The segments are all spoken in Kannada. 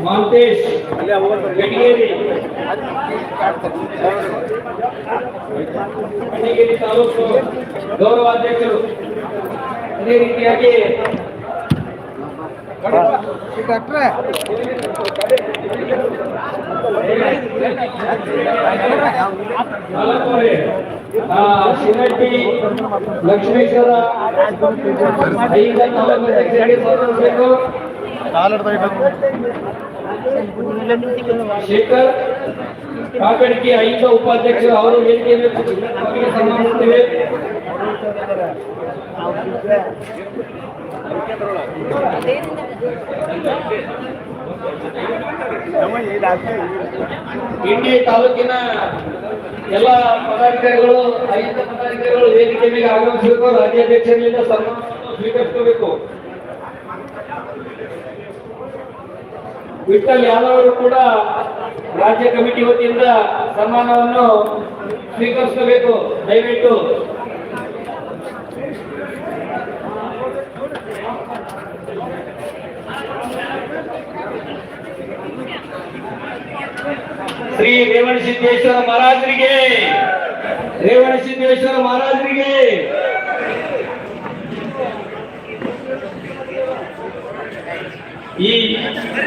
ಮಾಂತೇಶ್ ಅಣ್ಣಿಗೇರಿ ತಾಲೂಕು ಗೌರವಾಧ್ಯಕ್ಷರು. ಅದೇ ರೀತಿಯಾಗಿ ಶಿನಟ್ಟಿ ಲಕ್ಷ್ಮೇಶ್ವರ ಶೇಖರ್ ಕಾಕಡ್ಕಿ ಐದು ಉಪಾಧ್ಯಕ್ಷರು ಅವರು ವೇದಿಕೆಯಲ್ಲಿ ಸನ್ಮಾನಿಸುತ್ತೇವೆ. ಇಂಡಿ ತಾಲೂಕಿನ ಎಲ್ಲ ಪದಾಧಿಕಾರಿಗಳು ಐದು ಪದಾಧಿಕಾರಿಗಳು ವೇದಿಕೆ ಮೇಲೆ ಆಗಮಿಸಬೇಕು. ರಾಜ್ಯಾಧ್ಯಕ್ಷರಿಂದ ಸನ್ಮಾನವನ್ನು ಸ್ವೀಕರಿಸಬೇಕು. ವಿಠಲ್ ಯಾದವ್ ಅವರು ಕೂಡ ರಾಜ್ಯ ಕಮಿಟಿ ವತಿಯಿಂದ ಸನ್ಮಾನವನ್ನು ಸ್ವೀಕರಿಸಬೇಕು. ದಯವಿಟ್ಟು ಶ್ರೀ ರೇವಣಸಿದ್ದೇಶ್ವರ ಮಹಾರಾಜರಿಗೆ, ರೇವಣಸಿದ್ದೇಶ್ವರ ಮಹಾರಾಜರಿಗೆ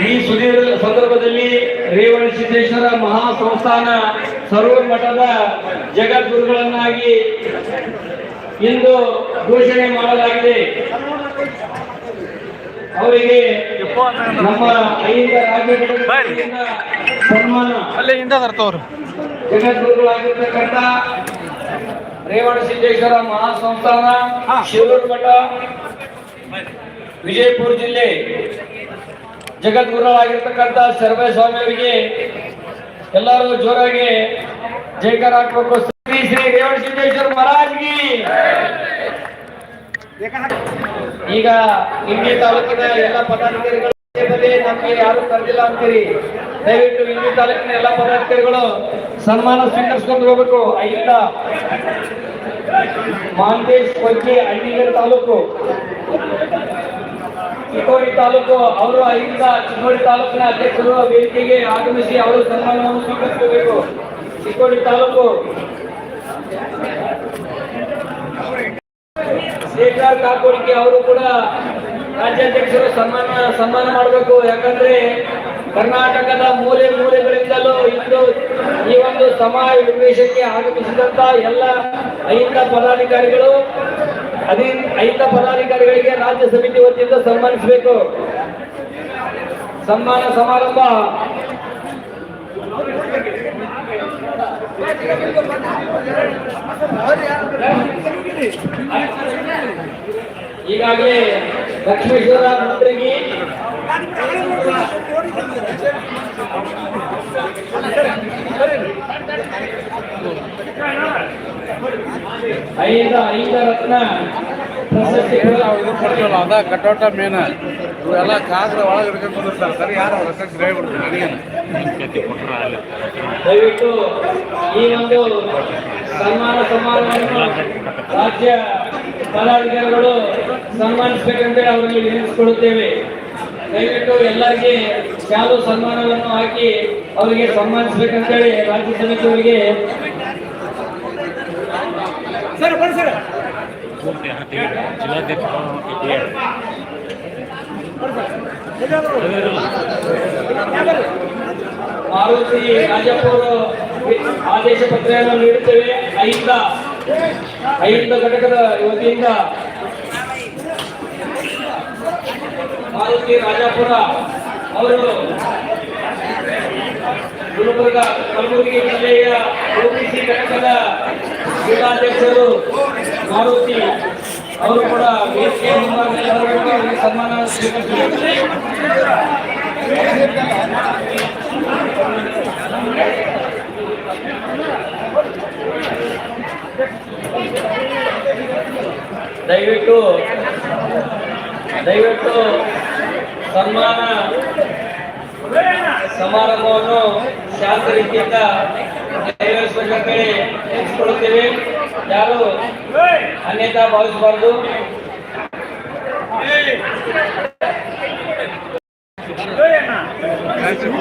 ಈ ಸುದೀರ್ಘ ಸಂದರ್ಭದಲ್ಲಿ ರೇವಣಸಿದ್ದೇಶ್ವರ ಮಹಾ ಸಂಸ್ಥಾನ ಸರೋವರ ಮಠದ ಜಗದ್ಗುರುಗಳನ್ನಾಗಿ ಇಂದು ಘೋಷಣೆ ಮಾಡಲಾಗಿದೆ. ಅವರಿಗೆ ನಮ್ಮ ಐದು ರಾಜ್ಯಗಳಿಂದ ಸನ್ಮಾನ. ಜಗದ್ಗುರುಗಳಾಗಿರ್ತಕ್ಕಂಥ ರೇವಣಸಿದ್ದೇಶ್ವರ ಮಹಾ ಸಂಸ್ಥಾನ ಶಿವೂರು ಮಠ ವಿಜಯಪುರ ಜಿಲ್ಲೆ ಜಗದ್ಗುರುಗಳಾಗಿರ್ತಕ್ಕಂಥ ಶರಭಯ ಸ್ವಾಮಿ ಅವರಿಗೆ ಎಲ್ಲರೂ ಜೋರಾಗಿ ಜೈಕಾರ ಹಾಕಬೇಕು. ಶ್ರೀ ಶ್ರೀ ರೇವಣಸಿದ್ದೇಶ್ವರ ಮಹಾರಾಜ್ಗೆ. ಈಗ ಇಂಡಿ ತಾಲೂಕಿನ ಎಲ್ಲ ಪದಾಧಿಕಾರಿಗಳು ನಮ್ಗೆ ಯಾರು ಕರೆದಿಲ್ಲ ಅಂತೀರಿ, ದಯವಿಟ್ಟು ಇಂಡಿ ತಾಲೂಕಿನ ಎಲ್ಲ ಪದಾಧಿಕಾರಿಗಳು ಸನ್ಮಾನ ಸ್ವೀಕರಿಸಿಕೊಂಡು ಹೋಗ್ಬೇಕು. ಐದ ಮಾಂತೇಶ್ ಕೊಚ್ಚಿ ಅಣ್ಣಿಗೇರಿ ತಾಲೂಕು ಚಿಕ್ಕೋಡಿ ತಾಲೂಕು ಅವರು ಐದ ಚಿಕ್ಕೋಡಿ ತಾಲೂಕಿನ ಅಧ್ಯಕ್ಷರು ವೇದಿಕೆಗೆ ಆಗಮಿಸಿ ಅವರು ಸನ್ಮಾನವನ್ನು ಸ್ವೀಕರಿಸಬೇಕು. ಚಿಕ್ಕೋಡಿ ತಾಲೂಕು ಶೇಖರ್ ಕಾಕೋಡಿಕೆ ಅವರು ಕೂಡ ರಾಜ್ಯಾಧ್ಯಕ್ಷರು ಸನ್ಮಾನ ಮಾಡಬೇಕು. ಯಾಕಂದ್ರೆ ಕರ್ನಾಟಕದ ಮೂಲೆ ಮೂಲೆಗಳಿಂದಲೂ ಇಂದು ಈ ಒಂದು ಸಮಾವೇಶಕ್ಕೆ ಆಗಮಿಸಿದಂತ ಎಲ್ಲ ಐದ ಪದಾಧಿಕಾರಿಗಳು ಐದ ಪದಾಧಿಕಾರಿಗಳಿಗೆ ರಾಜ್ಯ ಸಮಿತಿ ವತಿಯಿಂದ ಸನ್ಮಾನಿಸಬೇಕು. ಸನ್ಮಾನ ಸಮಾರಂಭ ಈಗಾಗಲೇ ಲಕ್ಷ್ಮೇಶ್ವರ ಮಂತ್ರಿಗೆ ಐದ ರತ್ನ ಪ್ರಶಸ್ತಿ ಅದ ಕಟೋಟ ಮೇನ ಇವೆಲ್ಲ ಕಾದ್ರ ಒಳಗೆ ಹಿಡ್ಕೊಂಡು ಬಂದಿರ್ತಾರೆ. ಸರಿ ಯಾರು ದಯವಿಟ್ಟು ಈ ಒಂದು ಸನ್ಮಾನ ಸಮಾರಂಭವನ್ನು ರಾಜ್ಯ ಪದಾಧಿಕಾರಿಗಳು ಸನ್ಮಾನಿಸಬೇಕಂತೇಳಿ ಅವರಲ್ಲಿ ವಿನಂತಿಸಿಕೊಳ್ಳುತ್ತೇವೆ. ದಯವಿಟ್ಟು ಎಲ್ಲರಿಗೆ ಶಾಲು ಸನ್ಮಾನವನ್ನು ಹಾಕಿ ಅವರಿಗೆ ಸನ್ಮಾನಿಸಬೇಕಂತೇಳಿ ರಾಜ್ಯ ಸಮಿತಿಯವರಿಗೆ ಮಾರುತಿ ರಾಜಪುರ ಆದೇಶ ಪತ್ರವನ್ನು ನೀಡುತ್ತೇವೆ. ಐದ ಘಟಕದ ವತಿಯಿಂದ ಮಾರುತಿ ರಾಜಪುರ ಅವರು ಗುಲ್ಬರ್ಗ ಕಲಬುರಗಿ ಜಿಲ್ಲೆಯ OBC ಘಟಕದ ಜಿಲ್ಲಾಧ್ಯಕ್ಷರು ಮಾರುತಿ ಅವರು ಕೂಡ ಸನ್ಮಾನ ಸ್ವೀಕರಿಸಬೇಕು. ದಯವಿಟ್ಟು ಸನ್ಮಾನ ಸಮಾರಂಭವನ್ನು ಶಾಂತ ರೀತಿಯಿಂದ ನೆರವೇರಿಸಬೇಕಂತೇಳಿ ತಿಳಿಸಿಕೊಳ್ಳುತ್ತೇವೆ. ಯಾರು ಅನ್ಯತಾ ಭಾವಿಸಬಾರದು. Gracias.